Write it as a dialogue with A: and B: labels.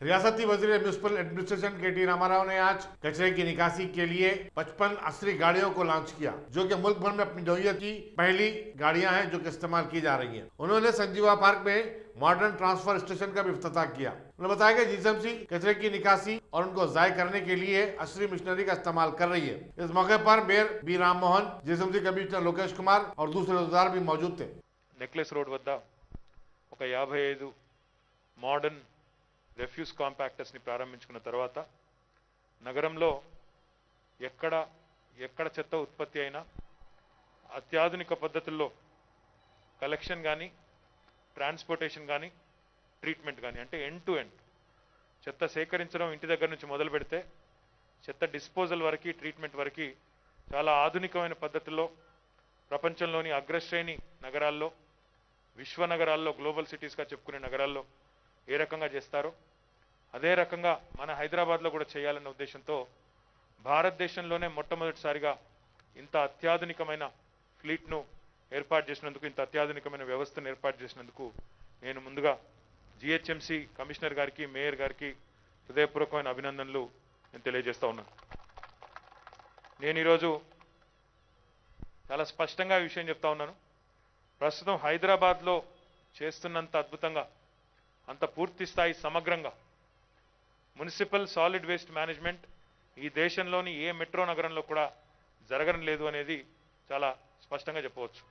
A: रियासती वजीर municipal administration के टी रामाराव ने आज कचरे की निकासी के लिए 55 असली गाड़ियों को लॉन्च किया, जो कि मुल्क भर में अपनी नौइयत की पहली गाड़ियां हैं जो कि इस्तेमाल की जा रही हैं। उन्होंने संजीवा पार्क में मॉडर्न ट्रांसफर स्टेशन का भी इफ्तिताह किया। उन्होंने बताया कि जीएसएमसी कचरे की निकासी और उनको ज़ाय करने के लिए असली मशीनरी का इस्तेमाल कर रही है। इस मौके पर mayor B Ram Mohan, GSMC commissioner Lokesh Kumar और दूसरे रोजगार भी मौजूद थे।
B: నెక్లెస్ రోడ్ వద్ద ఒక 55 మోడర్న్ రెఫ్యూజ్ కాంపాక్టర్స్ని ప్రారంభించుకున్న తర్వాత నగరంలో ఎక్కడ చెత్త ఉత్పత్తి అయినా అత్యాధునిక పద్ధతుల్లో కలెక్షన్ కానీ ట్రాన్స్పోర్టేషన్ కానీ ట్రీట్మెంట్ కానీ అంటే ఎండ్ టు ఎండ్ చెత్త సేకరించడం ఇంటి దగ్గర నుంచి మొదలు పెడితే చెత్త డిస్పోజల్ వరకు ట్రీట్మెంట్ వరకు చాలా ఆధునికమైన పద్ధతుల్లో ప్రపంచంలోని అగ్రశ్రేణి నగరాల్లో విశ్వ నగరాల్లో గ్లోబల్ సిటీస్గా చెప్పుకునే నగరాల్లో ఏ రకంగా చేస్తారో అదే రకంగా మన హైదరాబాద్లో కూడా చేయాలన్న ఉద్దేశంతో భారతదేశంలోనే మొట్టమొదటిసారిగా ఇంత అత్యాధునికమైన ఫ్లీట్ను ఏర్పాటు చేసినందుకు, ఇంత అత్యాధునికమైన వ్యవస్థను ఏర్పాటు చేసినందుకు నేను ముందుగా జిహెచ్ఎంసీ కమిషనర్ గారికి, మేయర్ గారికి హృదయపూర్వకమైన అభినందనలు నేను తెలియజేస్తా ఉన్నాను. నేను ఈరోజు చాలా స్పష్టంగా ఈ విషయం చెప్తా ఉన్నాను. ప్రస్తుతం హైదరాబాద్లో చేస్తున్నంత అద్భుతంగా, అంత పూర్తి స్థాయి సమగ్రంగా మున్సిపల్ సాలిడ్ వేస్ట్ మేనేజ్మెంట్ ఈ దేశంలోని ఏ మెట్రో నగరంలో కూడా జరగడం లేదు అనేది చాలా స్పష్టంగా చెప్పవచ్చు.